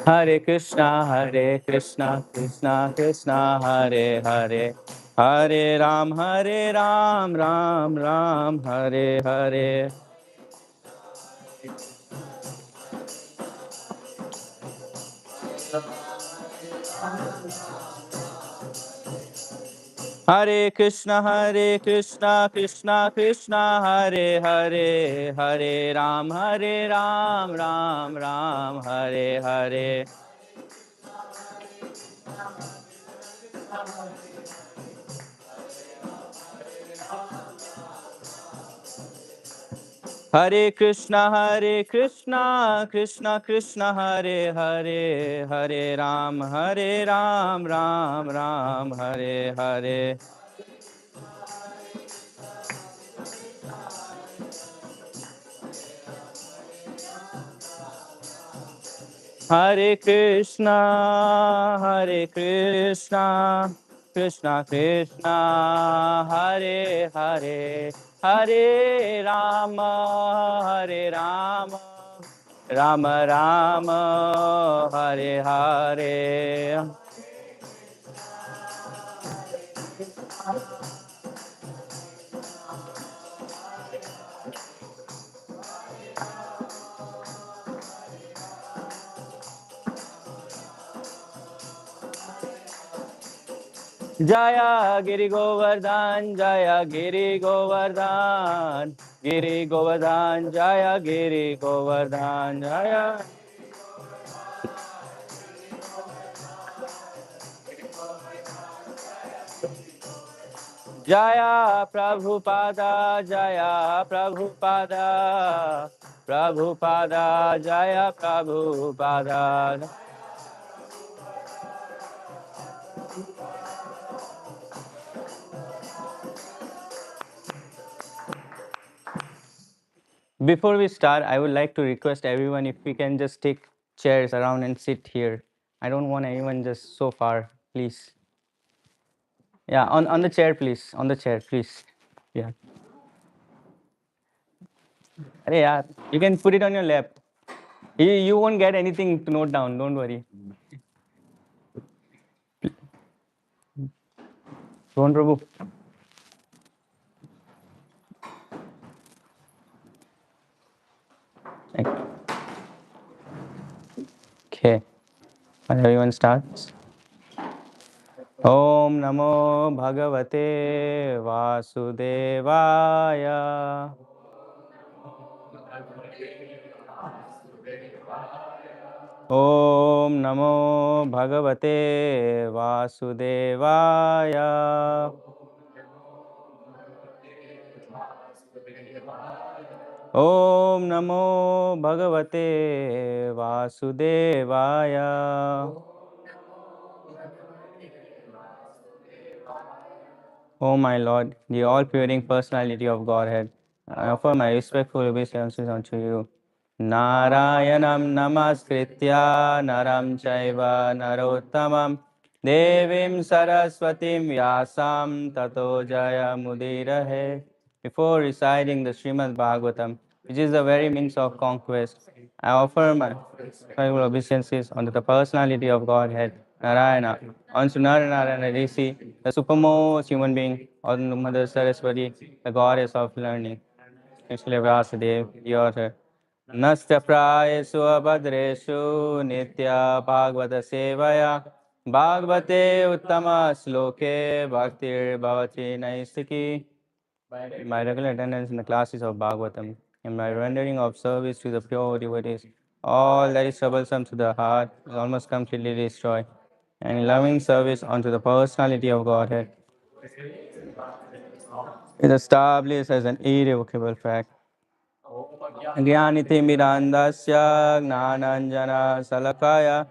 Hare Krishna, Krishna Krishna, Hare Hare, Hare Ram, Ram Ram, Hare Hare. Hare Krishna, Krishna Krishna, Hare Hare, Hare Ram, Ram Ram, Hare Hare. Hare Krishna, Krishna Krishna, Hare Hare, Hare Ram, Ram Ram, Hare Hare. Hare Krishna, Krishna Krishna, Hare Hare, Hare Rama, Rama Rama, Hare Hare. Jaya Giri Govardhan, Jaya Giri Govardhan, Giri Govardhan, Jaya Giri Govardhan, Jaya. Jaya Prabhupada, Jaya Prabhupada, Prabhupada, Jaya Prabhupada. Before we start, I would like to request everyone if we can just take chairs around and sit here. I don't want anyone just so far, please. Yeah, on the chair, please. On the chair, please. Yeah. Arey yaar, you can put it on your lap. You won't get anything to note down. Don't worry. Rohan Prabhu. Okay. And everyone starts. Om Namo Bhagavate Vasudevaya. Om Namo Bhagavate Vasudevaya. Om Namo Bhagavate Vasudevaya. O my Lord, the all-pervading personality of Godhead, I offer my respectful obeisances unto you. Narayanam namaskritya naram chaiva narottamam devim saraswatim vyasam tato jaya mudirahe. Before reciting the Srimad Bhagavatam, which is the very means of conquest, I offer my respectful obeisances unto the personality of Godhead, Narayana, unto Narayana Rishi, the supermost human being, unto Mother Saraswati, the goddess of learning. Actually, Vyasadeva, the author. Nastya prayesu abhadreshu nitya bhagavata sevaya bhagavate uttama sloke bhaktir bhavati naistiki. My regular attendance in the classes of Bhagavatam and my rendering of service to the pure devotees, all that is troublesome to the heart is almost completely destroyed. And in loving service unto the personality of Godhead is established as an irrevocable fact. Jnaniti mirandasya gnananjana salakaya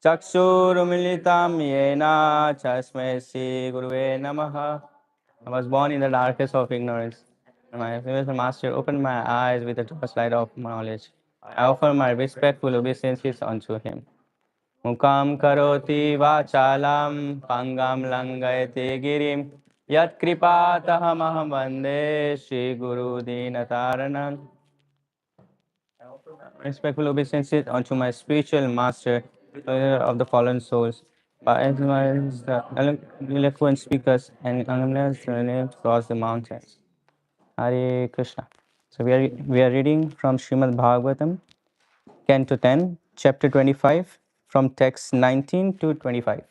Chakshurumilitam yena tasmai Sri Guruve Namaha. I was born in the darkest of ignorance. My spiritual master opened my eyes with the torchlight of knowledge. I offer my respectful obeisances unto him. Mukam karoti vachalam pangam langayate girim yat kripataham aham vande Shri Guru Dinataranam. Respectful obeisances unto my spiritual master of the fallen souls. By the eloquent speakers and unless cross the mountains. Hare Krishna. So we are reading from Srimad Bhagavatam, Canto 10, Chapter 25, from text 19 to 25.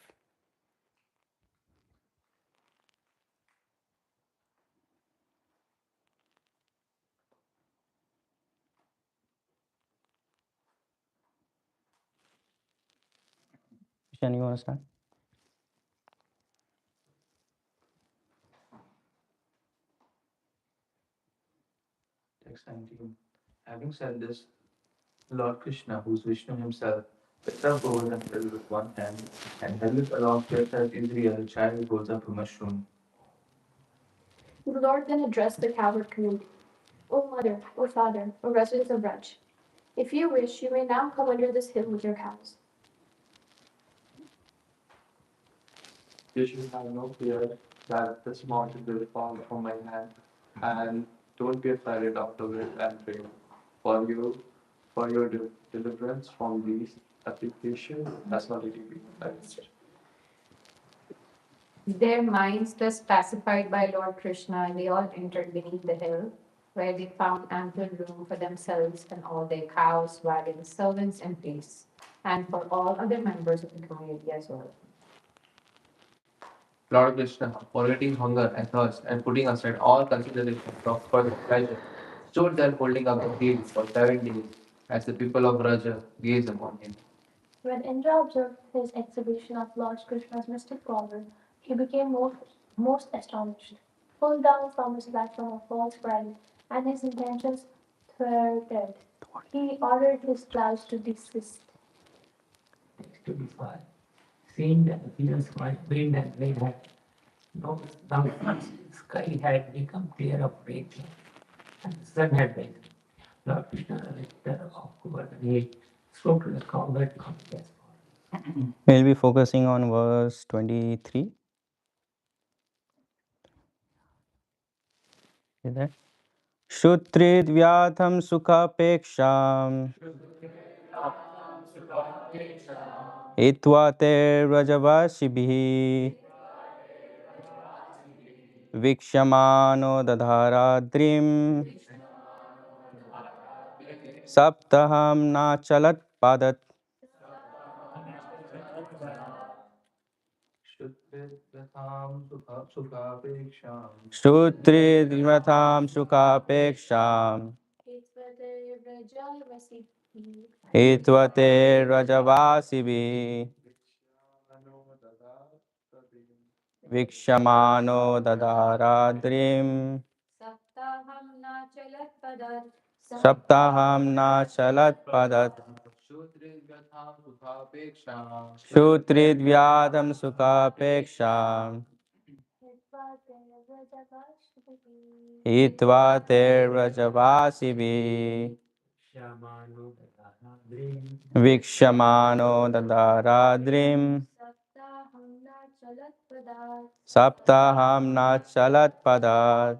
Krishna, you want to start? Text 19. Having said this, Lord Krishna, who is Vishnu himself, picked up gold and filled with one hand and held it alongside as easily as a child holds up a mushroom. The Lord then addressed the cowherd community. O mother, O father, O residents of Raj, if you wish, you may now come under this hill with your cows. You should have no fear that this mountain will fall from my hand, and don't be afraid of it and pray. For you, for your deliverance from these afflictions has already been blessed. Their minds thus pacified by Lord Krishna, they all entered beneath the hill, where they found ample room for themselves and all their cows, wagons, servants, and priests, and for all other members of the community as well. Lord Krishna, forgetting hunger and thirst and putting aside all consideration of further pleasure, stood there holding up the fields for 7 days as the people of Raja gazed upon him. When Indra observed his exhibition of Lord Krishna's mystic power, he became most astonished. Pulled down from his platform of false pride and his intentions thwarted, he ordered his clouds to desist. Text 25. Seeing that the fierce wind and rain had no now the sky had become clear of great cloud, and the sun had risen. Lord Krishna, the victor of Govardhan, spoke to the cowherd as follows. We'll be focusing on verse 23. Is that? Shutridvyatham sukapeksham hitva te rajavasibhi vikshmano dadharadrim saptaham nachalat padat Shutridvatham sukapeksham hitva te rajavasibhi vikshmano dadharadrim saptaham nachalat padat Shutridvyadam sukapeksham hitva te rajavasibhi vikshmano dadharadrim saptaham nachalat padat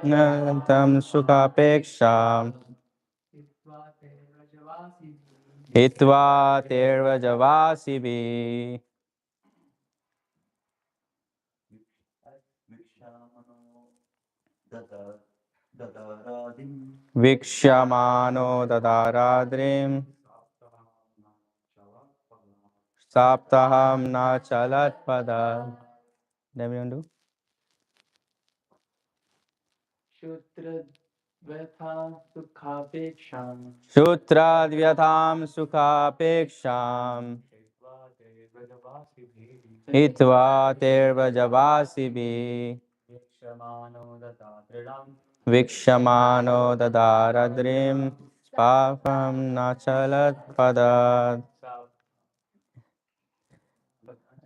Nantam sukapeksham hitva te rajavasibhi vikshmano dadharadrim saptaham nachalat padat. Then we undo. Shutradvyatham sukapeksham hitva te rajavasibhi Vikshamano dadaradrim papam nachalat padad.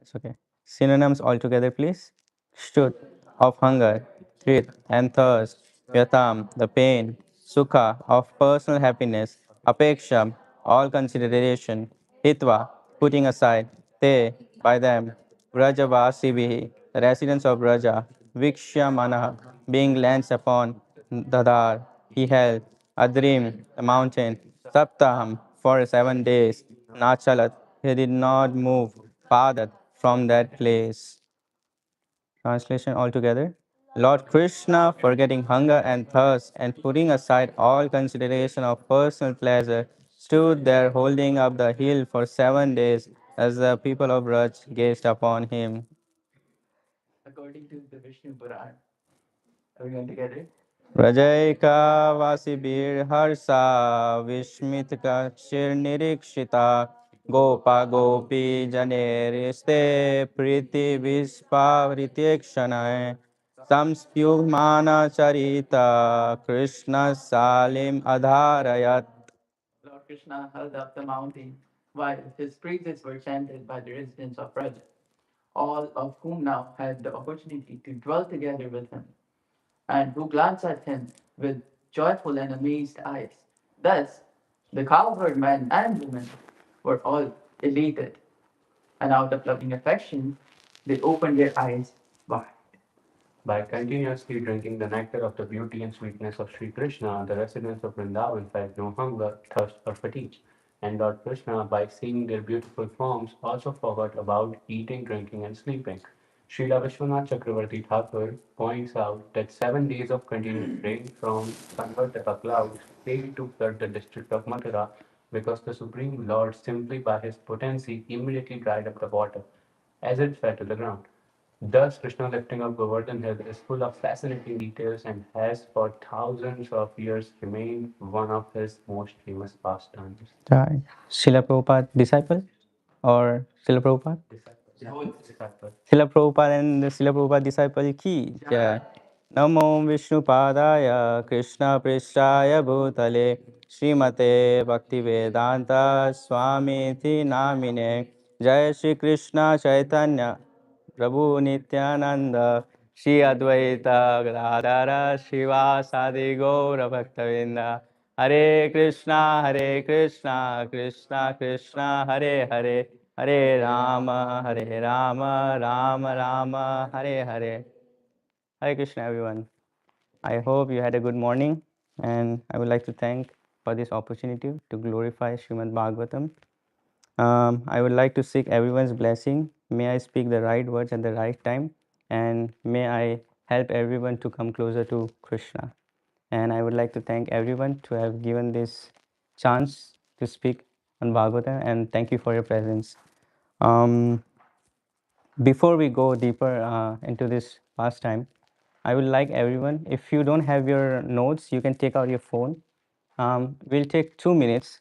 It's okay. Synonyms altogether, please. Shtut, of hunger. Trit, and thirst. Yatam, the pain. Sukha, of personal happiness. Apeksha, all consideration. Hitva, putting aside. Te, by them. Vrajavasibihi, the residents of Vraja. Vikshamana, being lanced upon. Dadar, he held. Adrim, the mountain. Saptaham, for 7 days. Nachalat, he did not move. Padat, from that place. Translation altogether. Lord Krishna, forgetting hunger and thirst and putting aside all consideration of personal pleasure, stood there holding up the hill for 7 days as the people of Raj gazed upon him. According to the Vishnu Puran. Everyone together? Rajaika Vasibir Harsa Vishmitka Shirnirikshita Gopa Gopi Janeriste Priti Vispa Vrityekshanae Samspyumana Charita Krishna Salim Adharayat. Lord Krishna held up the mountain while his praises were chanted by the residents of Raja, all of whom now had the opportunity to dwell together with him and who glanced at him with joyful and amazed eyes. Thus, the cowherd men and women were all elated, and out of loving affection, they opened their eyes wide. By continuously drinking the nectar of the beauty and sweetness of Sri Krishna, the residents of Vrindavan felt no hunger, thirst, or fatigue. And Lord Krishna, by seeing their beautiful forms, also forgot about eating, drinking, and sleeping. Srila Vishwanath Chakravarti Thakur points out that 7 days of continuous rain from Sanvartaka clouds failed to flood the district of Mathura because the Supreme Lord, simply by his potency, immediately dried up the water as it fell to the ground. Thus, Krishna lifting of Govardhan Hill is full of fascinating details and has for thousands of years remained one of his most famous pastimes. Right. Srila Prabhupada disciple or Srila Prabhupada? Disciple. Srila Prabhupada and the Srila Prabhupada disciple ki jai. Namo Vishnu Padaya Krishna Prishtaya Bhutale Srimate Bhakti Vedanta Swami Ti Namine Jai Shri Krishna Chaitanya Prabhu Nityananda Shri Advaita Gadadara Shivasadi Gaura Bhaktavinda Hare Krishna Krishna Krishna Hare Hare Hare Rama Rama Rama Hare Hare. Hare Krishna everyone. I hope you had a good morning and I would like to thank for this opportunity to glorify Srimad Bhagavatam. I would like to seek everyone's blessing. May I speak the right words at the right time and may I help everyone to come closer to Krishna. And I would like to thank everyone to have given this chance to speak on Bhagavatam and thank you for your presence. Before we go deeper into this pastime, I would like everyone, if you don't have your notes, you can take out your phone. We'll take 2 minutes,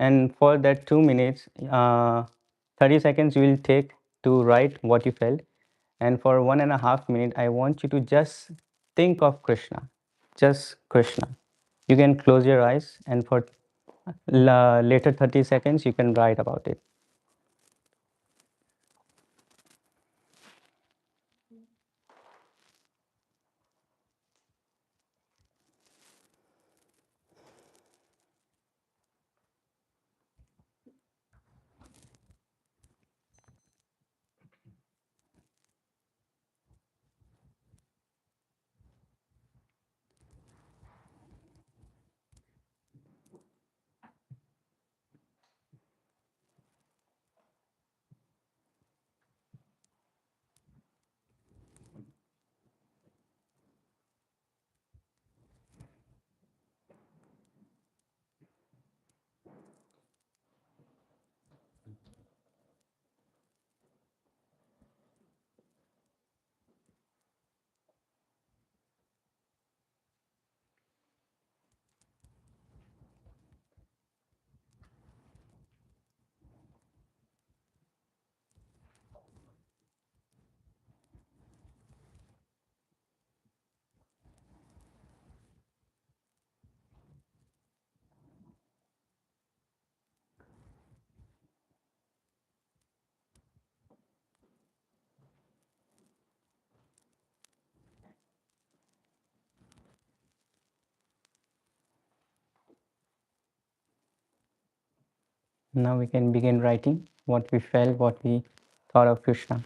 and for that 2 minutes, 30 seconds you will take to write what you felt. And for 1.5 minutes, I want you to just think of Krishna, just Krishna. You can close your eyes, and for later 30 seconds, you can write about it. Now we can begin writing what we felt, what we thought of Krishna.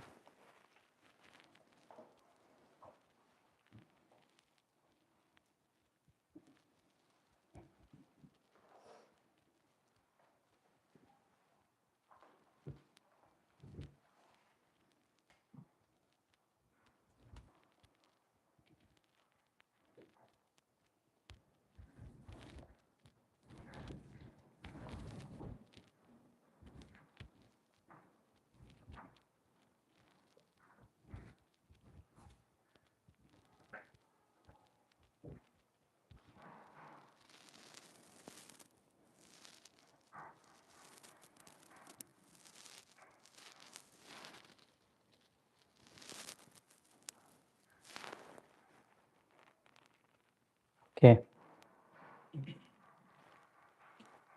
Okay.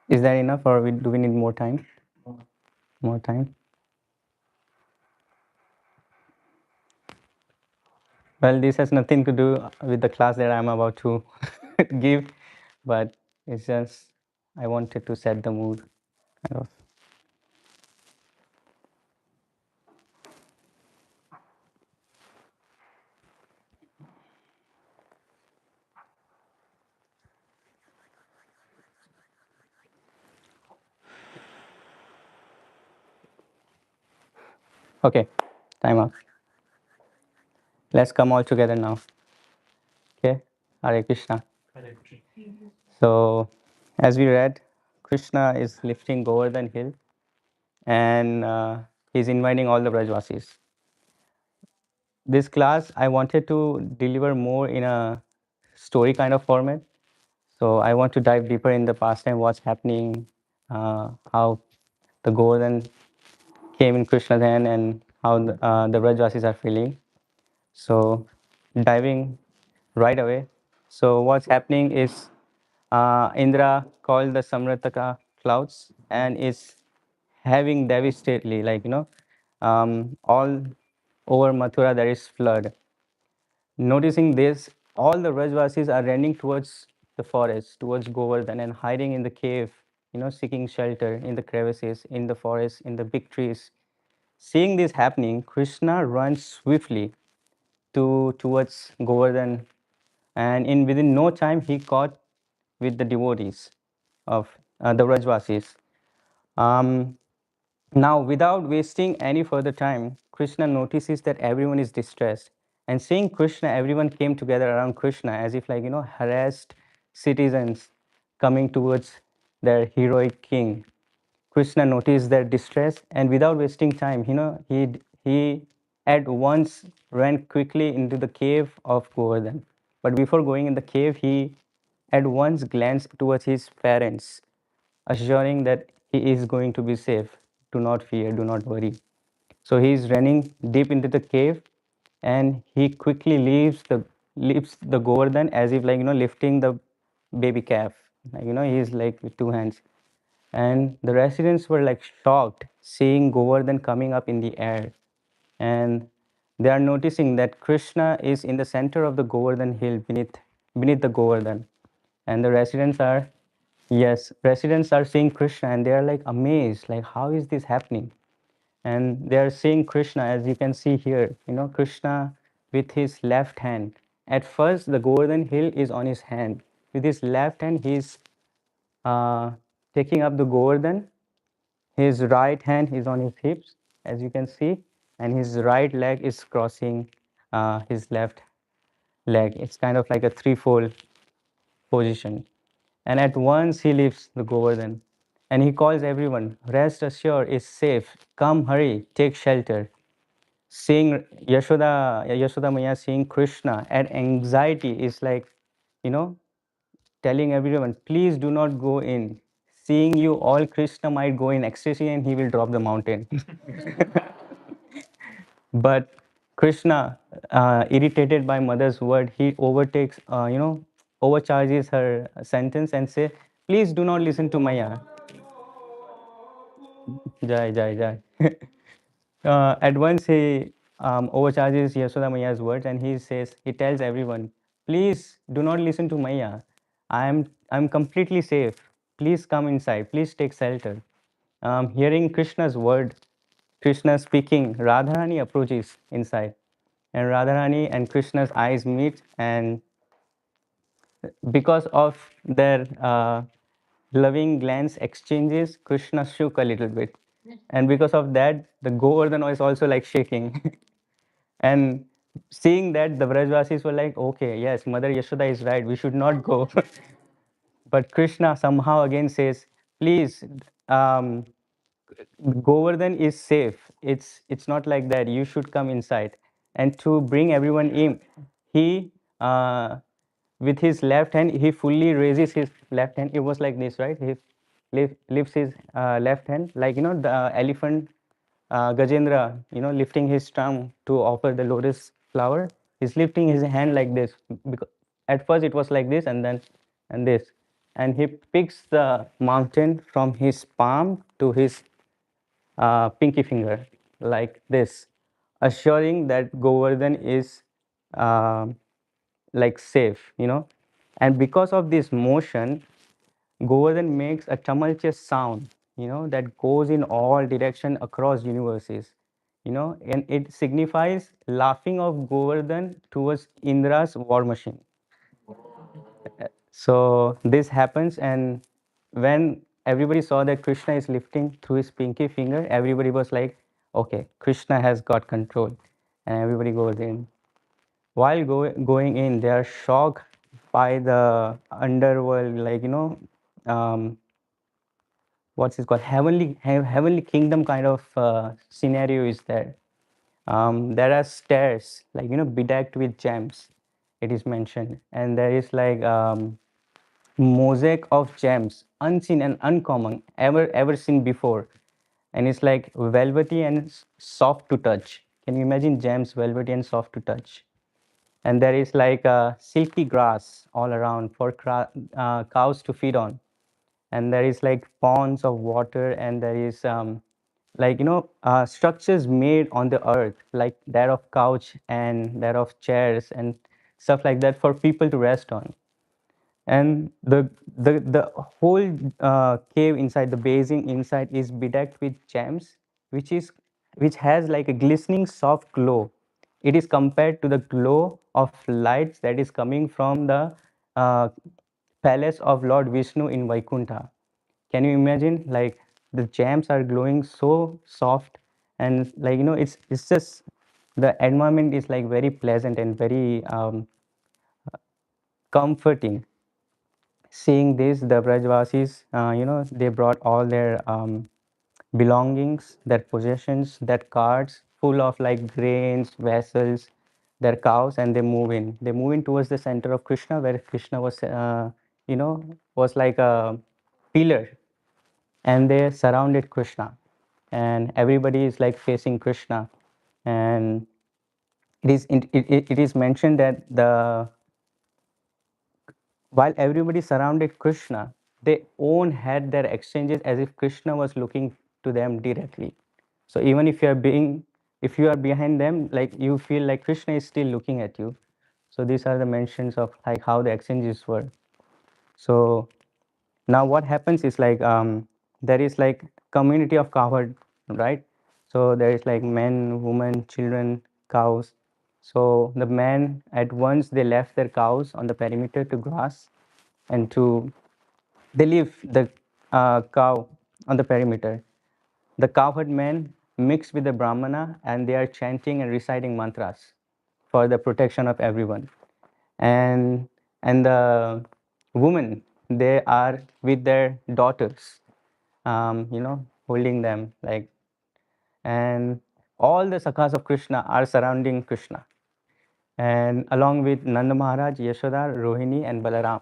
Is that enough, or do we need more time? More time? Well, this has nothing to do with the class that I'm about to give, but it's just I wanted to set the mood, kind of. Okay, time up. Let's come all together now. Okay, Hare Krishna. So, as we read, Krishna is lifting Govardhan hill, and he's inviting all the Brajvasis. This class, I wanted to deliver more in a story kind of format. So I want to dive deeper in the past and what's happening, how the Govardhan came in Krishna's hand, and how the Brajvasis are feeling. So diving right away. So what's happening is Indra called the Samrataka clouds and is having devastatedly, like, all over Mathura there is flood. Noticing this, all the Brajvasis are running towards the forest, towards Govardhan, and hiding in the cave, seeking shelter in the crevices, in the forest, in the big trees. Seeing this happening, Krishna runs swiftly towards Govardhan, and in within no time he caught with the devotees of the Brajvasis. Um, Now, without wasting any further time, Krishna notices that everyone is distressed. And seeing Krishna, everyone came together around Krishna as if, like, harassed citizens coming towards their heroic king. Krishna noticed their distress, and without wasting time, he at once ran quickly into the cave of Govardhan. But before going in the cave, he at once glanced towards his parents, assuring that he is going to be safe. Do not fear, do not worry. So he is running deep into the cave, and he quickly leaves the Govardhan as if, like, lifting the baby calf. Like, he is like with two hands. And the residents were like shocked seeing Govardhan coming up in the air. And they are noticing that Krishna is in the center of the Govardhan hill beneath the Govardhan. And the residents are, yes, residents are seeing Krishna and they are like amazed, like, how is this happening? And they are seeing Krishna, as you can see here, Krishna with his left hand. At first, the Govardhan hill is on his hand. With his left hand, he's uh, taking up the Govardhan. His right hand is on his hips, as you can see, and his right leg is crossing his left leg. It's kind of like a threefold position. And at once he leaves the Govardhan and he calls everyone, rest assured, is safe. Come, hurry, take shelter. Seeing Yashoda Maya seeing Krishna at anxiety is like, you know, telling everyone, please do not go in. Seeing you all, Krishna might go in ecstasy and he will drop the mountain. But Krishna, irritated by mother's word, he overcharges her sentence and say, please do not listen to Maya. Jai, Jai, Jai. At once he overcharges Yashoda Maya's words and he tells everyone, please do not listen to Maya. I'm completely safe. Please come inside. Please take shelter. Hearing Krishna's word, Krishna speaking, Radharani approaches inside. And Radharani and Krishna's eyes meet, and because of their loving glance exchanges, Krishna shook a little bit. And because of that, the Govardhan was also like shaking. And seeing that, the Brajvasis were like, okay, yes, Mother Yashoda is right, we should not go. But Krishna somehow again says, please, um, Govardhan is safe. It's not like that. You should come inside. And to bring everyone in, he with his left hand, he fully raises his left hand. It was like this, right? He lifts his left hand, like the elephant Gajendra, lifting his tongue to offer the lotus flower. He's lifting his hand like this. Because at first it was like this, and then and this, and he picks the mountain from his palm to his pinky finger, like this, assuring that Govardhan is like safe. And because of this motion, Govardhan makes a tumultuous sound, that goes in all direction across universes, and it signifies laughing of Govardhan towards Indra's war machine. So this happens, and when everybody saw that Krishna is lifting through his pinky finger, everybody was like, okay, Krishna has got control. And everybody goes in. While going in, they are shocked by the underworld, um, what's it called? Heavenly kingdom kind of scenario is there. There are stairs, bedecked with gems, it is mentioned. And there is like mosaic of gems, unseen and uncommon, ever seen before. And it's like velvety and soft to touch. Can you imagine gems velvety and soft to touch? And there is like silky grass all around for cows to feed on. And there is like ponds of water, and there is structures made on the earth, like that of couch and that of chairs and stuff like that for people to rest on. And the whole cave inside, the basin inside, is bedecked with gems, which has like a glistening soft glow. It is compared to the glow of lights that is coming from the uh, palace of Lord Vishnu in Vaikuntha. Can you imagine, like, the gems are glowing so soft, and it's just, the environment is like very pleasant and very comforting. Seeing this, the Brajvasis, they brought all their belongings, their possessions, their carts full of like grains, vessels, their cows, and they move in. They move in towards the center of Krishna, where Krishna was, you know, was like a pillar, and they surrounded Krishna, and everybody is like facing Krishna, and it is mentioned that while everybody surrounded Krishna, they own had their exchanges as if Krishna was looking to them directly. So even if you are behind them, like you feel like Krishna is still looking at you. So these are the mentions of like how the exchanges were. So now what happens is like there is like community of cowherd, right? So there is like men, women, children, cows. So the men, at once they left their cows on the perimeter to grass, and to they leave the cow on the perimeter. The cowherd men mix with the brahmana, and they are chanting and reciting mantras for the protection of everyone. And the women, they are with their daughters, holding them like, and all the sakhas of Krishna are surrounding Krishna, and along with Nanda Maharaj, Yashoda, Rohini, and Balaram.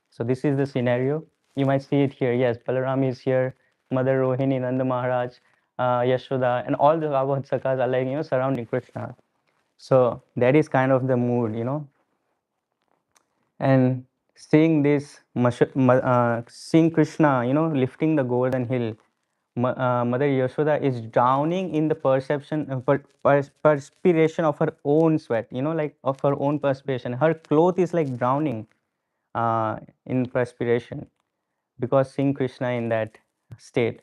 So this is the scenario. You might see it here. Yes, Balaram is here, Mother Rohini, Nanda Maharaj, Yashoda, and all the Bhagavad Sakhas are like, surrounding Krishna. So that is kind of the mood. And seeing this, seeing Krishna, lifting the Govardhan hill, Mother Yashoda is drowning in the perspiration of her own sweat, like of her own perspiration. Her cloth is like drowning in perspiration because seeing Krishna in that state.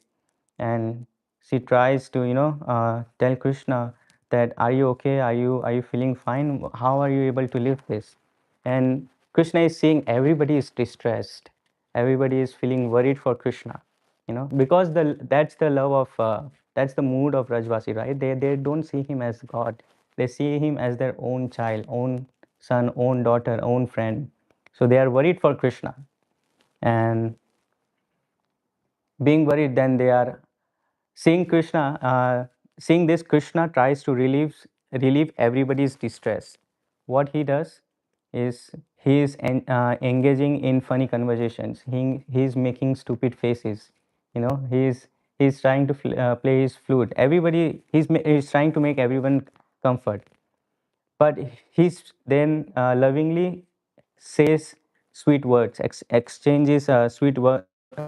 and she tries to tell Krishna that, are you okay, are you feeling fine, how are you able to live this? And Krishna is seeing everybody is distressed, everybody is feeling worried for Krishna, because that's the love of that's the mood of Rajvasi, right? They don't see him as God, they see him as their own child, own son, own daughter, own friend. So they are worried for Krishna, and being worried, then they are seeing Krishna, seeing this, Krishna tries to relieve everybody's distress. What he does is he is engaging in funny conversations. He's making stupid faces. He's trying to play his flute. Everybody, he's trying to make everyone comfort, but he's then lovingly says sweet words, exchanges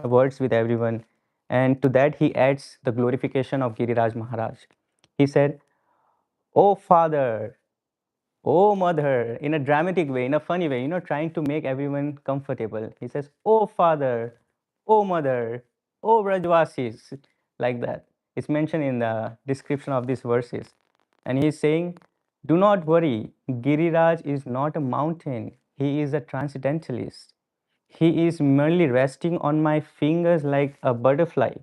words with everyone, and to that he adds the glorification of Giriraj Maharaj. He said, "Oh Father, oh Mother," in a dramatic way, in a funny way, trying to make everyone comfortable. He says, "Oh Father, oh Mother, oh Brajvasis," like that. It's mentioned in the description of these verses. And he's saying, "Do not worry, Giriraj is not a mountain, he is a transcendentalist. He is merely resting on my fingers like a butterfly.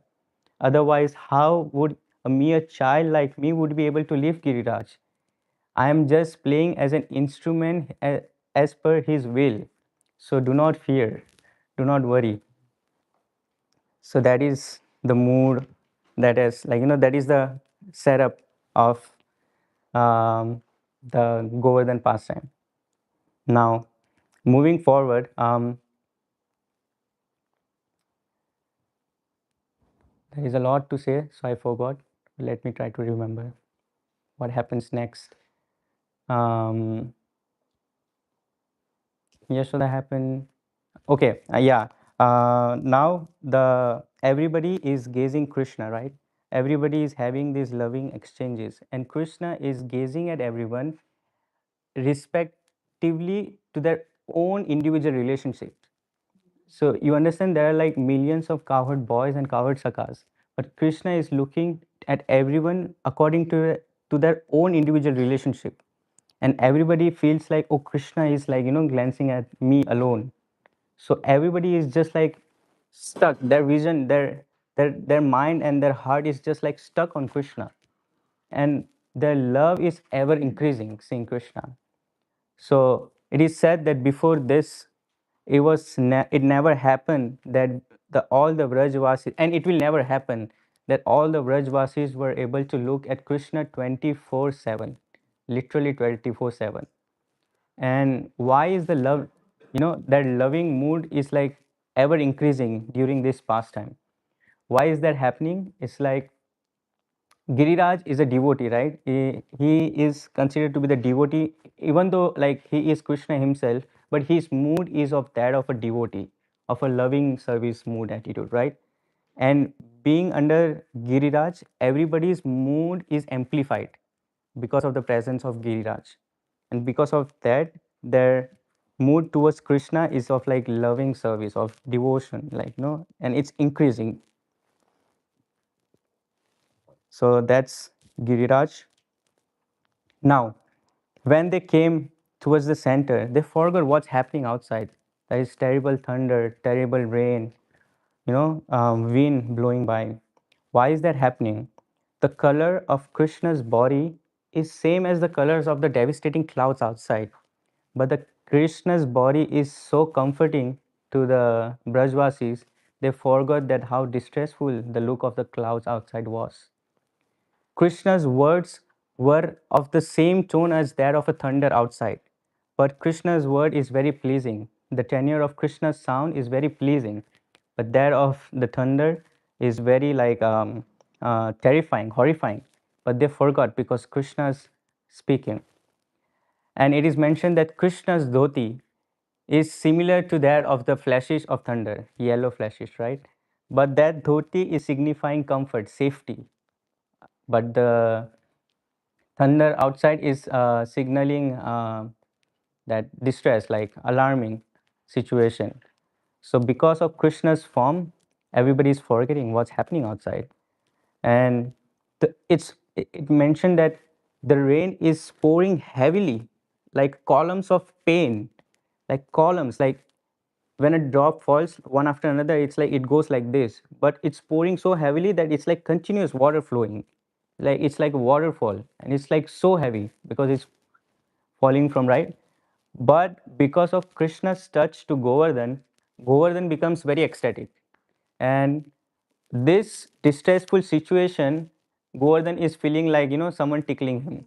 Otherwise, how would a mere child like me would be able to live Giriraj? I am just playing as an instrument as per his will. So do not fear, do not worry." So that is the mood, that is that is the setup of the Govardhan pastime. Now, moving forward, there is a lot to say, so I forgot. Let me try to remember what happens next. Um, Yashoda happened. Okay, yeah. Now the everybody is gazing Krishna, right? Everybody is having these loving exchanges, and Krishna is gazing at everyone respectively to their own individual relationship. So you understand there are like millions of cowherd boys and cowherd sakas, but Krishna is looking at everyone according to their own individual relationship, and everybody feels like, oh, Krishna is like glancing at me alone. So everybody is just like stuck. Their vision, their mind and their heart is just like stuck on Krishna, and their love is ever increasing, seeing Krishna. So it is said that before this, it never happened that the all the Vrajvasis, and it will never happen that all the Vrajvasis were able to look at Krishna 24/7, literally 24/7. And why is the love, that loving mood is like ever increasing during this pastime? Why is that happening? It's like Giriraj is a devotee, right? He is considered to be the devotee, even though like he is Krishna himself, but his mood is of that of a devotee, of a loving service mood attitude, right? And being under Giriraj, everybody's mood is amplified because of the presence of Giriraj. And because of that, their mood towards Krishna is of like loving service, of devotion, like, and it's increasing. So that's Giriraj. Now, when they came towards the center, they forgot what's happening outside. There is terrible thunder, terrible rain, wind blowing by. Why is that happening? The color of Krishna's body is same as the colors of the devastating clouds outside. But the Krishna's body is so comforting to the Brajvasis, they forgot that how distressful the look of the clouds outside was. Krishna's words were of the same tone as that of a thunder outside. But Krishna's word is very pleasing. The tenor of Krishna's sound is very pleasing. But that of the thunder is very like terrifying, horrifying. But they forgot because Krishna's speaking. And it is mentioned that Krishna's dhoti is similar to that of the flashes of thunder, yellow flashes, right? But that dhoti is signifying comfort, safety. But the thunder outside is signaling that distress, like alarming situation. So because of Krishna's form, everybody is forgetting what's happening outside. And it mentioned that the rain is pouring heavily, like columns of pain, like columns, like when a drop falls one after another, it's like it goes like this, but it's pouring so heavily that it's like continuous water flowing, like it's like a waterfall, and it's like so heavy because it's falling from right. But because of Krishna's touch to Govardhan, Govardhan becomes very ecstatic. And this distressful situation, Govardhan is feeling like, someone tickling him.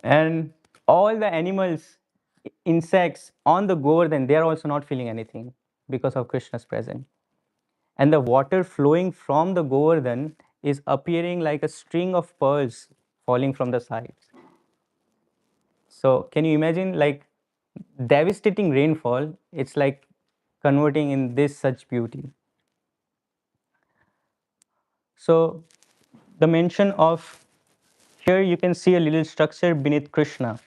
And all the animals, insects on the Govardhan, they are also not feeling anything because of Krishna's presence. And the water flowing from the Govardhan is appearing like a string of pearls falling from the sides. So can you imagine, like, devastating rainfall? It's like converting in this such beauty. So the mention of here, you can see a little structure beneath Krishna,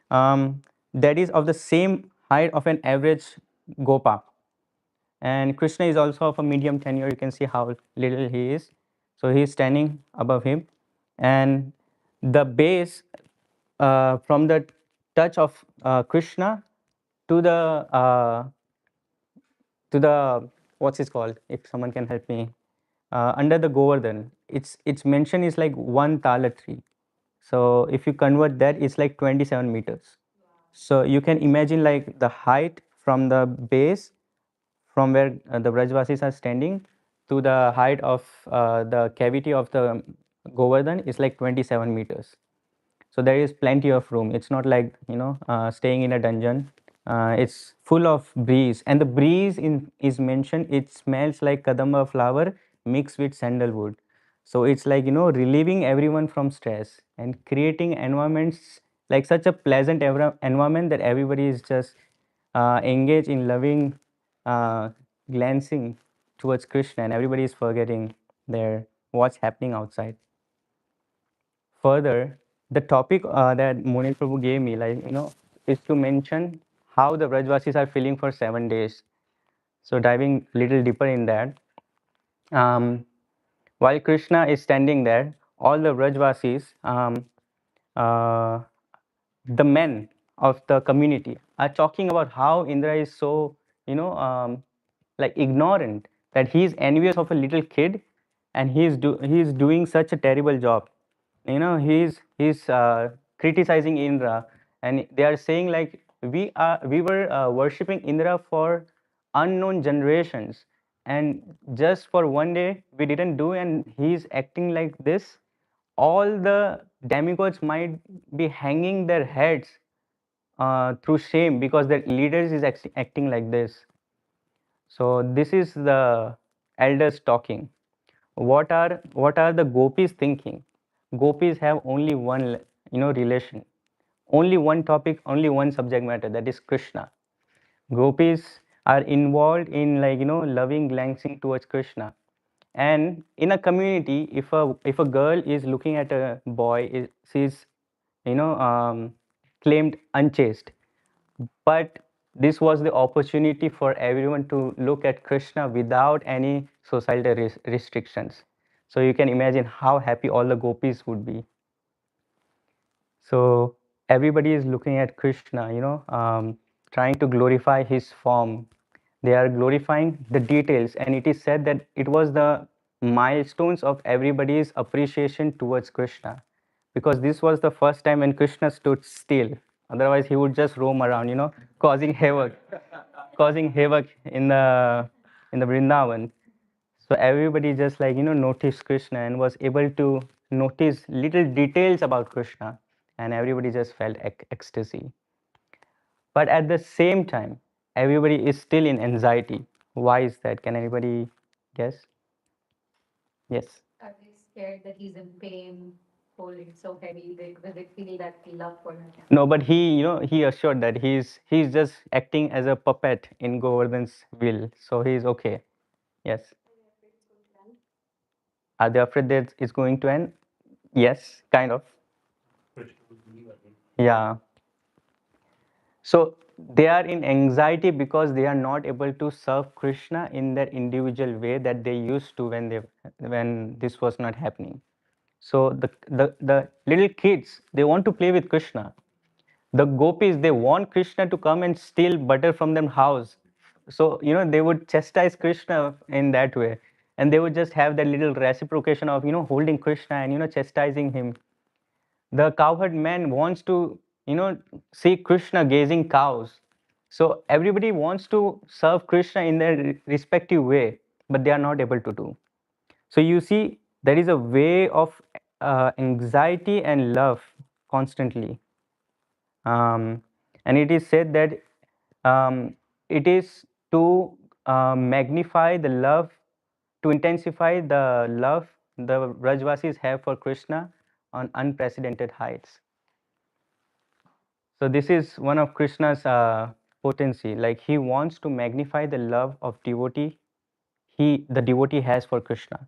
that is of the same height of an average gopa. And Krishna is also of a medium tenure. You can see how little he is. So he is standing above him, and the base, from the touch of Krishna to the what's it called? If someone can help me, under the Govardhan, its mention is like one tala tree. So if you convert that, it's like 27 meters. So you can imagine like the height from the base, from where the Brajvasis are standing, to the height of the cavity of the Govardhan is like 27 meters. So there is plenty of room. It's not like, staying in a dungeon. It's full of breeze, and the breeze is mentioned. It smells like kadamba flower mixed with sandalwood. So it's like, relieving everyone from stress and creating environments like such a pleasant environment that everybody is just engaged in loving, uh, glancing towards Krishna, and everybody is forgetting their what's happening outside. Further, the topic that Munil Prabhu gave me, like, is to mention how the Brajvasis are feeling for 7 days. So diving little deeper in that, um, while Krishna is standing there, all the Brajvasis, uh, the men of the community, are talking about how Indra is so, like ignorant, that he is envious of a little kid, and he is doing such a terrible job. He's criticizing Indra, and they are saying like we were worshipping Indra for unknown generations, and just for one day we didn't do, and he's acting like this. All the demigods might be hanging their heads through shame because their leaders is acting like this. So this is the elders talking. What are the gopis thinking? Gopis have only one, relation, only one topic, only one subject matter, that is Krishna. Gopis are involved in, like, loving glancing towards Krishna. And in a community, if a girl is looking at a boy, she's, you know um, claimed unchaste. But this was the opportunity for everyone to look at Krishna without any societal restrictions. So you can imagine how happy all the gopis would be. So everybody is looking at Krishna, trying to glorify his form. They are glorifying the details, and it is said that it was the milestones of everybody's appreciation towards Krishna, because this was the first time when Krishna stood still. Otherwise, he would just roam around, causing havoc, causing havoc in the Vrindavan. So everybody just, like, noticed Krishna and was able to notice little details about Krishna, and everybody just felt ecstasy. But at the same time, everybody is still in anxiety. Why is that? Can anybody guess? Yes. Are they scared that he's in pain, holding so heavy? Because they feel that love for him. No, but he assured that he's just acting as a puppet in Govardhan's will, so he's okay. Yes. Are they afraid that it's going to end? Yes, kind of. Yeah. So they are in anxiety because they are not able to serve Krishna in their individual way that they used to when this was not happening. So the little kids, they want to play with Krishna. The gopis, they want Krishna to come and steal butter from their house. So they would chastise Krishna in that way, and they would just have that little reciprocation of holding Krishna and chastising him. The cowherd man wants to see Krishna gazing cows. So everybody wants to serve Krishna in their respective way, but they are not able to do. So you see, there is a way of anxiety and love constantly. And it is said that it is to magnify the love, to intensify the love the Brajvasis have for Krishna on unprecedented heights. So this is one of Krishna's potency. Like he wants to magnify the love of devotee the devotee has for Krishna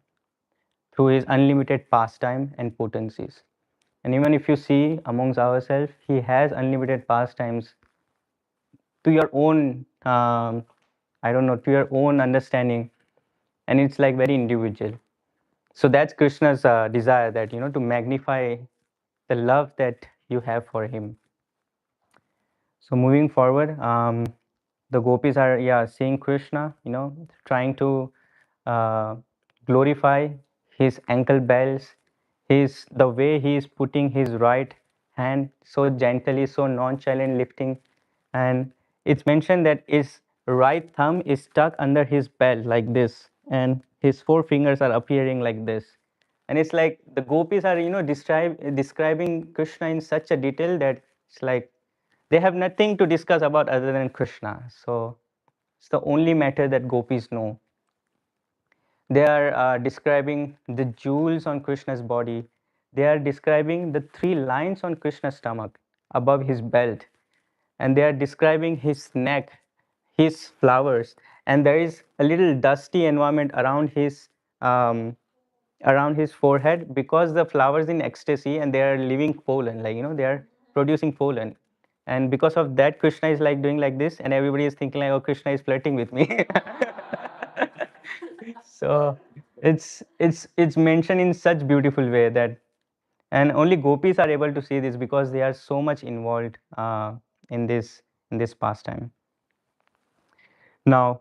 through his unlimited pastime and potencies. And even if you see amongst ourselves, he has unlimited pastimes to your own, I don't know, to your own understanding, and it's like very individual. So that's Krishna's desire, that to magnify the love that you have for him. So moving forward, the gopis are seeing Krishna, trying to uh, glorify his ankle bells, his the way he is putting his right hand so gently, so nonchalant, lifting, and it's mentioned that his right thumb is stuck under his belt like this, and his four fingers are appearing like this. And it's like the gopis are describing Krishna in such a detail that it's like they have nothing to discuss about other than Krishna. So it's the only matter that gopis know. They are describing the jewels on Krishna's body. They are describing the three lines on Krishna's stomach above his belt. And they are describing his neck, his flowers. And there is a little dusty environment um, around his forehead because the flowers in ecstasy and they are leaving pollen, like they are producing pollen. And because of that, Krishna is like doing like this, and everybody is thinking like, oh, Krishna is flirting with me. So it's mentioned in such beautiful way that, and only gopis are able to see this because they are so much involved in this pastime. Now,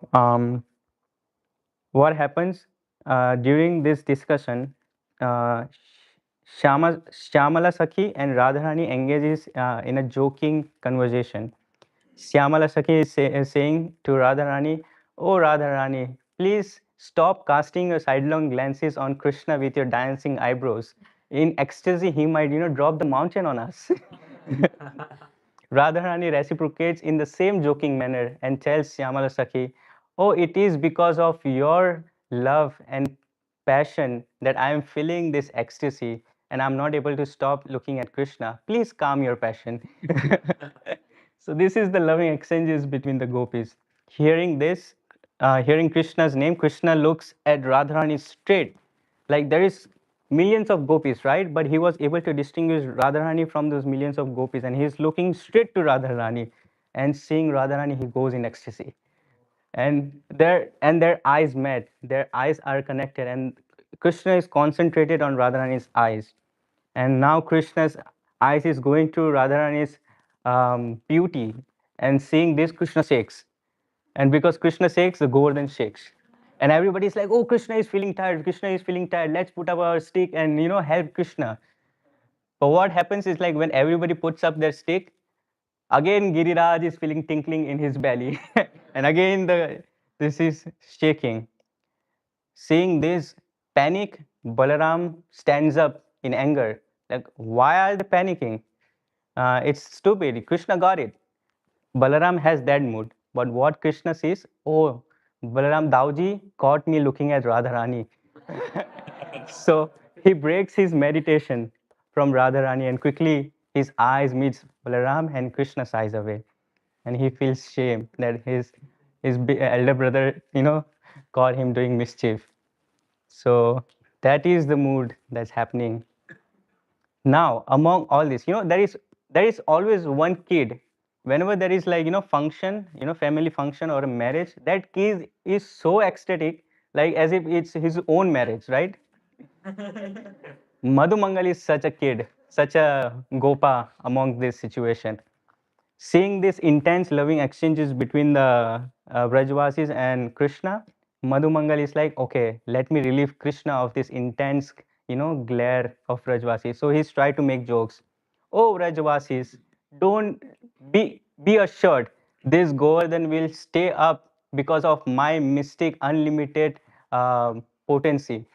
what happens during this discussion? Shyamala Sakhi and Radharani engages in a joking conversation. Shyamala Sakhi is saying to Radharani, "Oh Radharani, please stop casting your sidelong glances on Krishna with your dancing eyebrows. In ecstasy, he might, drop the mountain on us." Radharani reciprocates in the same joking manner and tells Syamala Sakhi, "Oh, it is because of your love and passion that I am feeling this ecstasy and I'm not able to stop looking at Krishna. Please calm your passion." So, this is the loving exchanges between the gopis. Hearing this, hearing Krishna's name, Krishna looks at Radharani straight. Like there is millions of gopis, right? But he was able to distinguish Radharani from those millions of gopis, and he's looking straight to Radharani, and seeing Radharani, he goes in ecstasy. And their eyes met, their eyes are connected, and Krishna is concentrated on Radharani's eyes. And now Krishna's eyes is going to Radharani's beauty, and seeing this, Krishna shakes. And because Krishna shakes, the Govardhan shakes. And everybody's like, oh, Krishna is feeling tired. Krishna is feeling tired. Let's put up our stick and help Krishna. But what happens is, like, when everybody puts up their stick, again Giriraj is feeling tinkling in his belly, and again this is shaking. Seeing this panic, Balaram stands up in anger. Like, why are they panicking? It's stupid. Krishna got it. Balaram has that mood. But what Krishna says, oh, Balaram Dauji caught me looking at Radharani. So he breaks his meditation from Radharani, and quickly his eyes meets Balaram and Krishna sighs away. And he feels shame that his elder brother, caught him doing mischief. So that is the mood that's happening. Now, among all this, there is always one kid whenever there is like function, family function or a marriage, that kid is so ecstatic, like as if it's his own marriage, right? Madhu Mangal is such a kid, such a gopa among this situation. Seeing this intense loving exchanges between the Brajvasis and Krishna, Madhu Mangal is like, okay, let me relieve Krishna of this intense, glare of Brajvasis. So he's trying to make jokes. Oh, Brajvasis, don't be assured, this Govardhan will stay up because of my mystic, unlimited potency.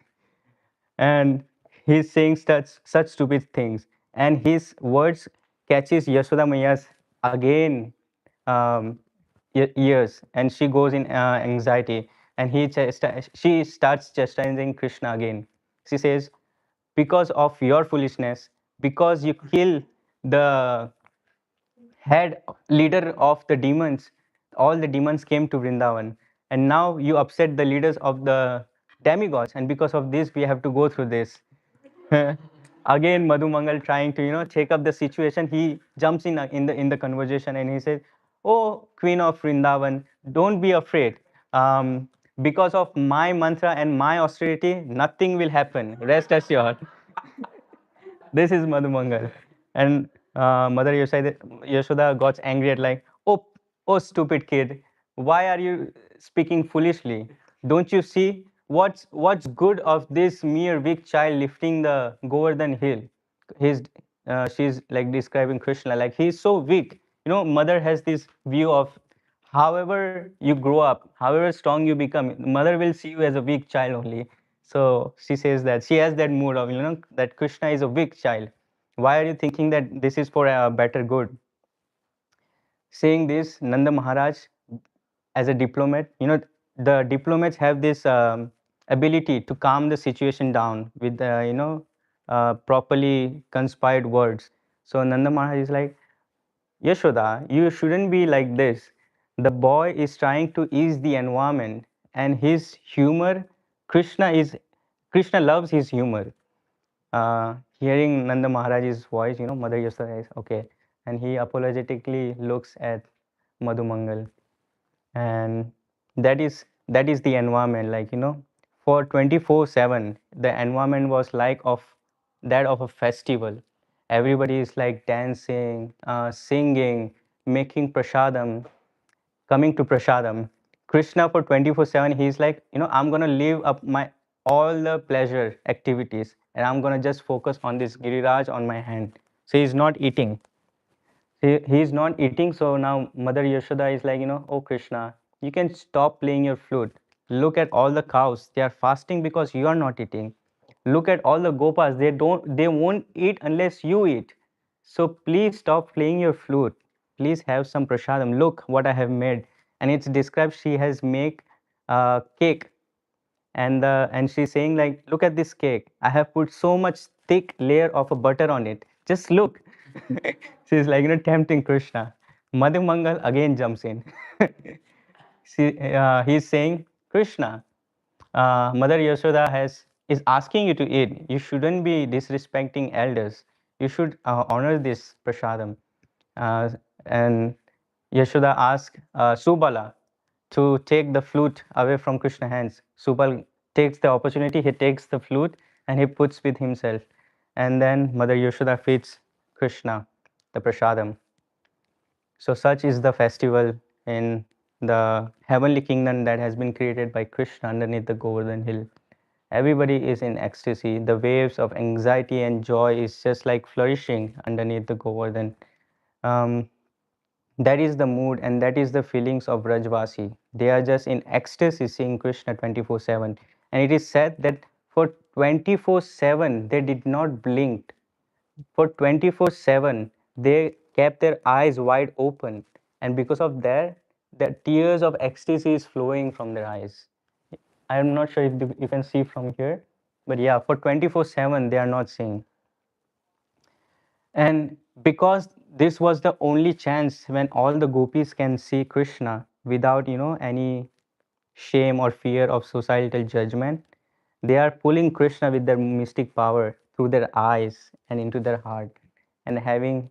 And he's saying such stupid things, and his words catches Yashoda Maiya's again um, ears, and she goes in anxiety, and she starts chastising Krishna again. She says, because of your foolishness, because you kill the head leader of the demons, all the demons came to Vrindavan, and now you upset the leaders of the demigods, and because of this we have to go through this. Again Madhu Mangal trying to take up the situation, he jumps in the conversation, and he says, oh queen of Vrindavan, don't be afraid. Because of my mantra and my austerity, nothing will happen, rest assured. This is Madhumangal. And Mother Yashoda got angry at like, oh, stupid kid, why are you speaking foolishly? Don't you see what's good of this mere weak child lifting the Govardhan hill? His She's like describing Krishna like he's so weak. Mother has this view of however you grow up, however strong you become, mother will see you as a weak child only. So she says that she has that mood of that Krishna is a weak child. Why are you thinking that this is for a better good? Saying this, Nanda Maharaj, as a diplomat, the diplomats have this ability to calm the situation down with properly conspired words. So Nanda Maharaj is like, Yashoda, you shouldn't be like this. The boy is trying to ease the environment, and his humor, Krishna is Krishna loves his humor. Hearing Nanda Maharaj's voice, Mother Yashoda is okay, and he apologetically looks at Madhu Mangal, and that is the environment. Like for 24/7, the environment was like of that of a festival. Everybody is like dancing, singing, making prasadam, coming to prasadam. Krishna for 24/7, he's like, I'm gonna leave up my all the pleasure activities, and I'm gonna just focus on this giriraj on my hand. So he's not eating. He's not eating. So now Mother Yashoda is like, oh Krishna, you can stop playing your flute. Look at all the cows, they are fasting because you are not eating. Look at all the gopas, they won't eat unless you eat. So please stop playing your flute, please have some prasadam. Look what I have made. And it's described she has make cake, and she's saying like, look at this cake, I have put so much thick layer of a butter on it, just look. She's like tempting Krishna. Madhu Mangal again jumps in. He's saying, Krishna, Mother Yashoda is asking you to eat. You shouldn't be disrespecting elders. You should honor this prasadam. And Yashoda asked Subala to take the flute away from Krishna's hands. Subal takes the opportunity, he takes the flute and he puts with himself. And then Mother Yashoda feeds Krishna the prasadam. So such is the festival in the heavenly kingdom that has been created by Krishna underneath the Govardhan hill. Everybody is in ecstasy. The waves of anxiety and joy is just like flourishing underneath the Govardhan. Um, that is the mood and that is the feelings of Brajvasi. They are just in ecstasy seeing Krishna 24/7. And it is said that for 24/7 they did not blink. For 24/7 they kept their eyes wide open, and because of that the tears of ecstasy is flowing from their eyes. I am not sure if you can see from here, but yeah, for 24/7 they are not seeing. And because this was the only chance when all the gopis can see Krishna without any shame or fear of societal judgment, they are pulling Krishna with their mystic power through their eyes and into their heart, and having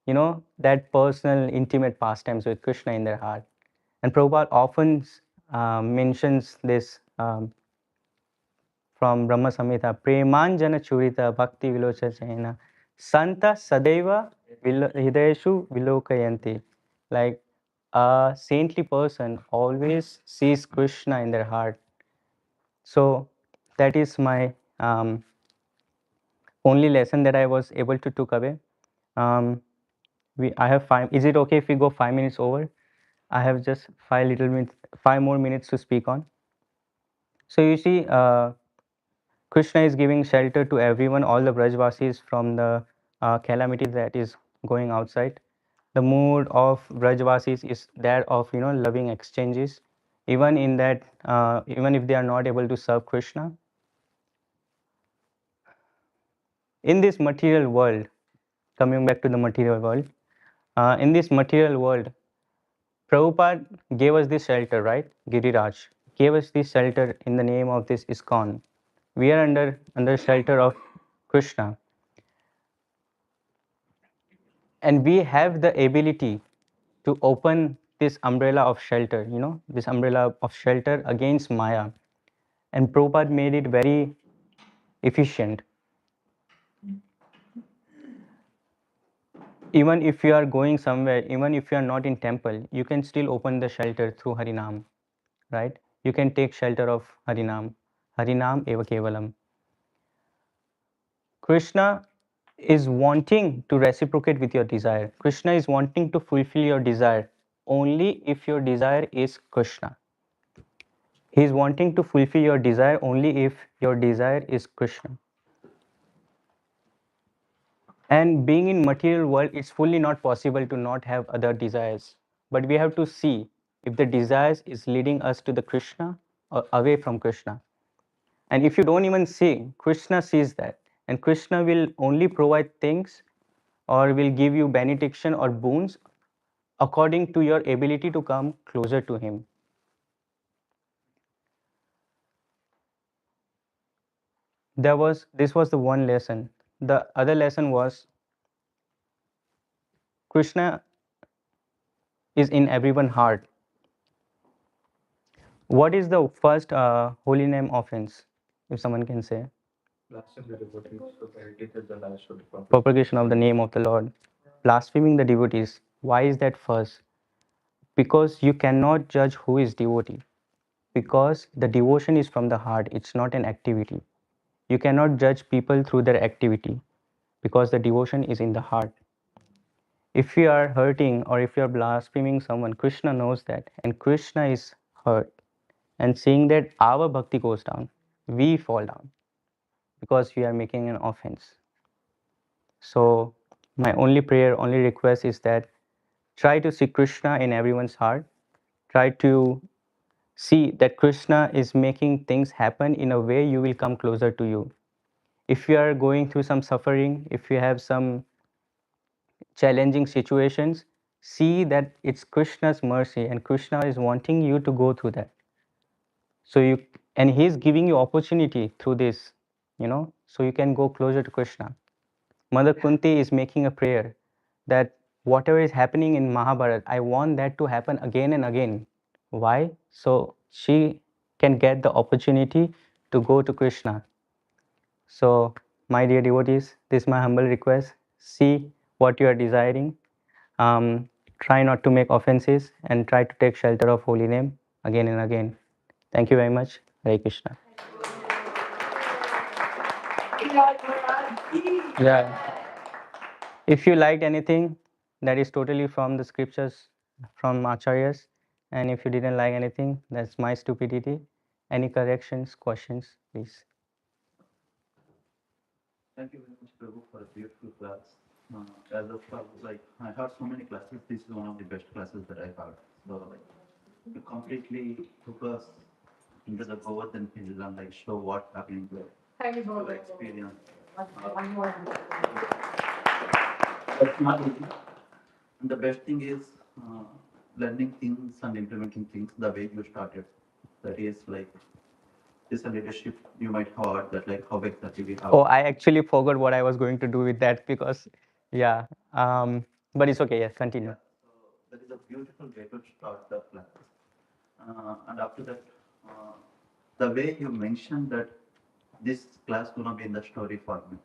that personal, intimate pastimes with Krishna in their heart. And Prabhupada often mentions this from Brahma Samhita, Premanjana Churita Bhakti Vilochachena Santa Sadeva Hidayeshu Vilokayanti. Like a saintly person always sees Krishna in their heart. So that is my only lesson that I was able to took away. I have 5. Is it okay if we go 5 minutes over? I have just 5 more minutes to speak on. So you see, Krishna is giving shelter to everyone, all the Brajvasis from the calamity that is going outside. The mood of Brajvasis is that of loving exchanges, even in that, even if they are not able to serve Krishna. In this material world, coming back to the material world, in this material world, Prabhupada gave us this shelter, right? Giriraj gave us this shelter in the name of this ISKCON. We are under shelter of Krishna, and we have the ability to open this umbrella of shelter. This umbrella of shelter against Maya, and Prabhupada made it very efficient. Even if you are going somewhere, even if you are not in temple, you can still open the shelter through Harinam, right? You can take shelter of Harinam. Harinam eva kevalam. Krishna is wanting to reciprocate with your desire. Krishna is wanting to fulfill your desire only if your desire is Krishna. He is wanting to fulfill your desire only if your desire is Krishna. And being in material world, it's fully not possible to not have other desires. But we have to see if the desires is leading us to the Krishna or away from Krishna. And if you don't even see, Krishna sees that. And Krishna will only provide things or will give you benediction or boons according to your ability to come closer to him. This was the one lesson. The other lesson was Krishna is in everyone's heart. What is the first holy name offense, if someone can say? Blasphemy the devotees, so dedicated the lives of the prophet. Propagation of the name of the Lord. Blaspheming the devotees. Why is that first? Because you cannot judge who is devotee. Because the devotion is from the heart, it's not an activity. You cannot judge people through their activity because the devotion is in the heart. If you are hurting or if you are blaspheming someone, Krishna knows that, and Krishna is hurt. And seeing that our bhakti goes down, we fall down because we are making an offense. So, my only prayer, only request is that try to see Krishna in everyone's heart. Try to see that Krishna is making things happen in a way you will come closer to you. If you are going through some suffering, if you have some challenging situations, see that it's Krishna's mercy and Krishna is wanting you to go through that. So he's giving you opportunity through this, so you can go closer to Krishna. Mother Kunti is making a prayer that whatever is happening in Mahabharata, I want that to happen again and again. Why? So she can get the opportunity to go to Krishna. So, my dear devotees, this is my humble request. See what you are desiring. Try not to make offenses and try to take shelter of holy name again and again. Thank you very much. Hare Krishna. Yeah. If you liked anything, that is totally from the scriptures, from Acharyas. And if you didn't like anything, that's my stupidity. Any corrections, questions, please. Thank you very much, Prabhu, for a beautiful class. As of I heard so many classes. This is one of the best classes that I heard. So, you completely took us into the Govardhan Hills and show what happening there. Your experience. That's not easy. And the best thing is learning things and implementing things the way you started. That is this leadership you might have heard that how exactly we have. Oh, I actually forgot what I was going to do with that because, yeah. But it's okay. Yes, continue. Yeah, so that is a beautiful way to start the class. And after that, the way you mentioned that this class gonna be in the story format.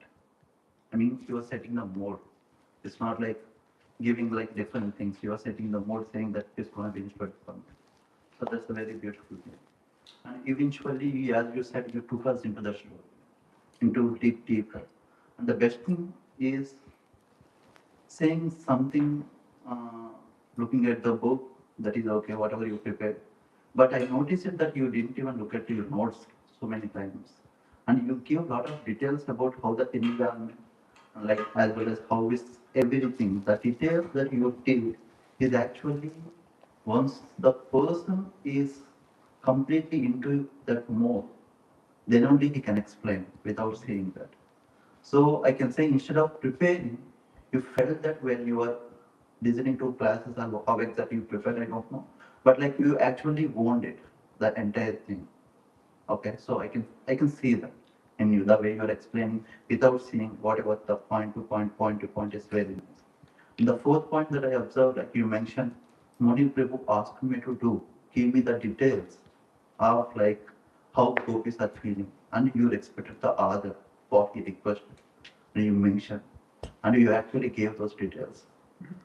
I mean, you are setting the mode. It's not like giving like different things. You are setting the mode, saying that it's gonna be in story format. So that's a very beautiful thing. And eventually, as you said, you took us into the story, into deeper. And the best thing is saying something, looking at the book, that is okay, whatever you prepared. But I noticed it that you didn't even look at your notes so many times. And you give a lot of details about how the environment, like as well as how is everything. The details that you give is actually once the person is completely into that mode, then only he can explain without saying that. So I can say instead of preparing, you felt that when you were listening to classes and how exactly you prepared, I don't know. But like you actually owned it, the entire thing. Okay, so I can see that in you, the way you're explaining without seeing whatever the point to point is very nice. The fourth point that I observed, like you mentioned, Moni Prabhu asked me to do, give me the details of like how gopis are feeling, and you respected the other what he requested, and you mentioned, and you actually gave those details.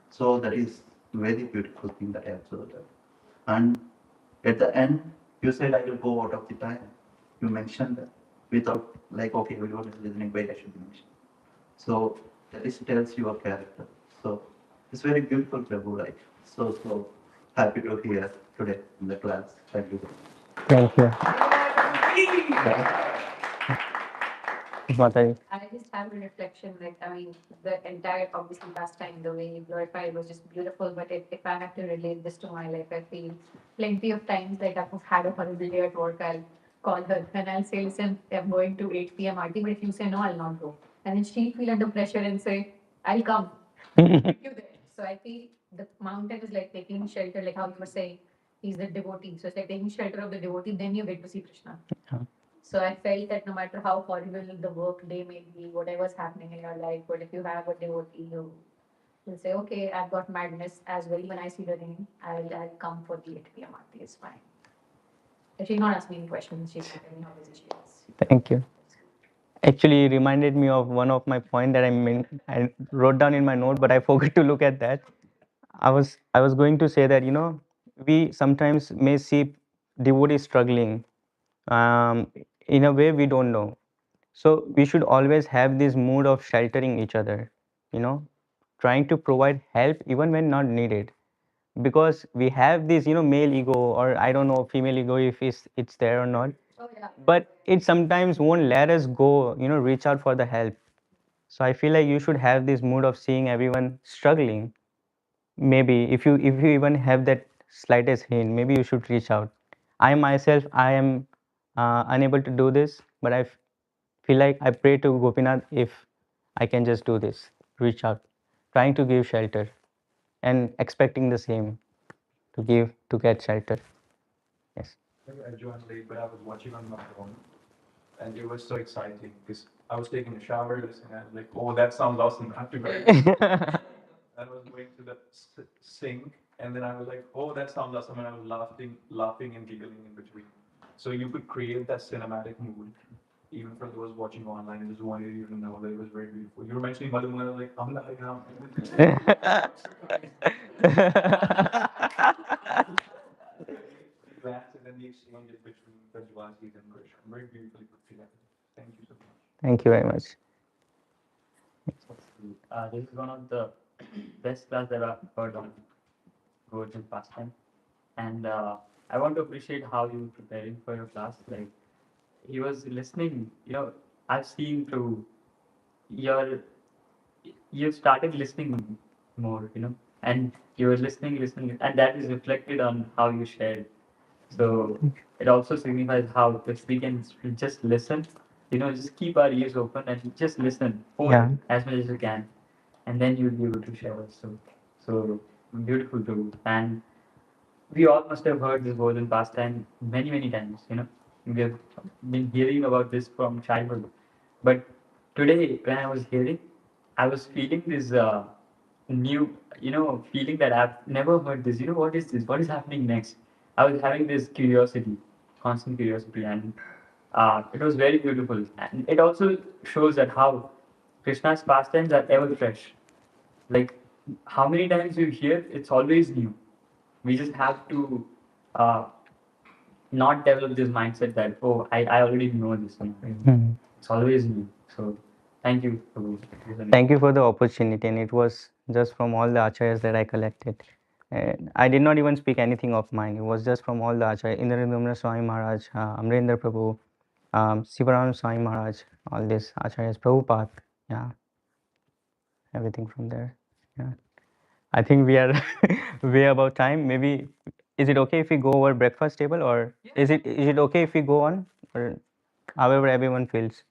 So that is very beautiful thing that I observed. And at the end, you said I will go out of the time. You mentioned that without like okay, everyone is listening, why I should mention. So that is tells your character. So it's very beautiful, Prabhu. Like so happy to hear today in the class. Thank you. Thank you. Mataji. I just have a reflection, like, I mean, the entire, obviously, last time, the way you glorified was just beautiful. But if I have to relate this to my life, I feel plenty of times, like, I've had a horrible day at work, I'll call her and I'll say, listen, I'm going to 8 p.m. RT, but if you say no, I'll not go. And then she'll feel under pressure and say, I'll come. Meet you there. So I feel the mountain is like taking shelter, like how you were saying, he's the devotee. So it's like taking shelter of the devotee, then you get to see Krishna. So I felt that no matter how horrible the work day may be, whatever's happening in your life, but if you have a devotee, you'll say, okay, I've got madness as well. When I see the rain, I'll come for the 8 p.m. Aarti. It's fine. If she's not asking any questions, she's not telling me how busy she is. Thank you. Actually reminded me of one of my point that I wrote down in my note, but I forgot to look at that. I was going to say that we sometimes may see devotees struggling in a way we don't know. So we should always have this mood of sheltering each other, you know, trying to provide help even when not needed. Because we have this, male ego, or I don't know, female ego, if it's there or not. Oh, yeah. But it sometimes won't let us go, reach out for the help. So I feel like you should have this mood of seeing everyone struggling. Maybe if you even have that slightest hint, maybe you should reach out. I myself, I am unable to do this, but feel like I pray to Gopinath if I can just do this, reach out, trying to give shelter and expecting the same to get shelter. Yes. I joined late, but I was watching on my phone, and it was so exciting because I was taking a shower, listening, and I was like, "Oh, that sounds awesome! I have to go." I was going to the sink, and then I was like, "Oh, that sounds awesome!" And I was laughing and giggling in between. So you could create that cinematic mood, even for those watching online. I just wanted you to know that it was very beautiful. You were mentioning Madhumala, like, I'm like, glance and then the exchanges between Prajvasis and Krish. Very beautifully put together. Thank you so much. Thank you very much. This is one of the best class that I've heard on growth and pastime. And I want to appreciate how you were preparing for your class. Like he was listening, I've seen through your you started listening more, and you were listening, and that is reflected on how you shared. So it also signifies how if we can just listen, just keep our ears open and just listen for Yeah. as much as you can, and then you'll be able to share also. So beautiful too. And we all must have heard this golden pastime many, many times, We have been hearing about this from childhood. But today, when I was hearing, I was feeling this. new, feeling that I've never heard this. What is this? What is happening next? I was having this curiosity, constant curiosity, and it was very beautiful. And it also shows that how Krishna's pastimes are ever fresh. Like how many times you hear, it's always new. We just have to uh, not develop this mindset that, oh, I already know this. Mhm. It's always new. So thank you for this. Thank you for the opportunity, and it was just from all the acharyas that I collected. And I did not even speak anything of mine. It was just from all the acharyas, Indrandamna Swami Maharaj, Amrendra Prabhu, Sivaram Swami Maharaj, all these acharyas, Prabhupada, yeah, everything from there. Yeah, I think we are way about time. Maybe is it okay if we go over breakfast table, or is it okay if we go on, or however everyone feels?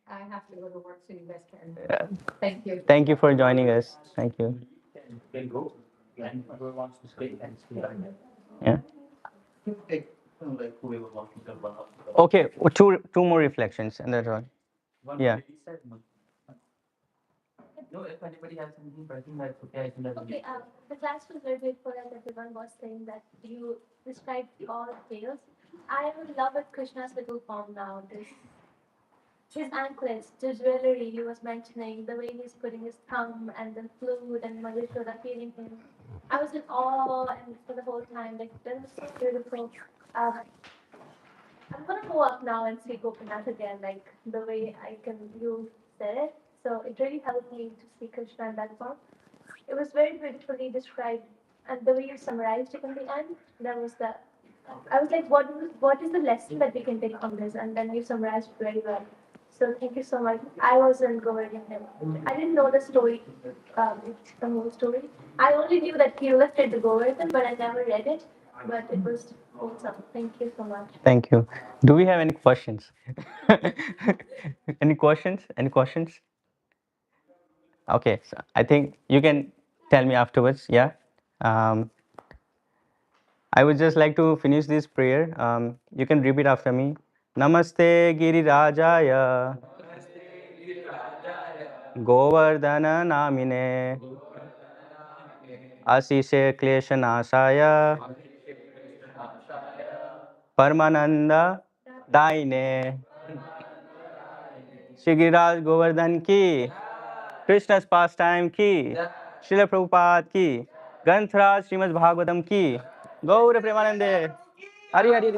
I have to go to work, so you guys can. Yeah. Thank you. Thank you for joining us. Thank you. Can go. And whoever wants to stay can stay. Yeah. Take, like whoever wants to come up. Okay, two more reflections, and that's all. Yeah. No, if anybody has something, but I think that's okay. I think that's Okay, the class was very beautiful as everyone was saying that you described all tales. I would love it Krishna's little form now. His anklets, the jewelry he was mentioning, the way he's putting his thumb and the flute and Madhushoda feeling him. I was in awe and for the whole time, like that was so beautiful. Um, I'm gonna go up now and see Gopinath again, like the way you said it. So it really helped me to see Krishna in that form. It was very beautifully described, and the way you summarized it in the end, that was the. I was like, what is the lesson that we can take from this? And then you summarized it very well. So thank you so much. I wasn't going in him. I didn't know the story, the whole story. I only knew that he lifted the Govardhan, but I never read it. But it was awesome. Thank you so much. Thank you. Do we have any questions? Any questions? Any questions? Okay, so I think you can tell me afterwards. Yeah. Um, I would just like to finish this prayer. You can repeat after me. Namaste Girirajaya Govardhana Namine Asishe Kleshanasaya Paramananda Daine Shri Giriraj Govardhan ki Krishna's pastime ki Srila Prabhupada ki Granthraj Srimad Bhagavatam ki Gaura Premanande Hari Hari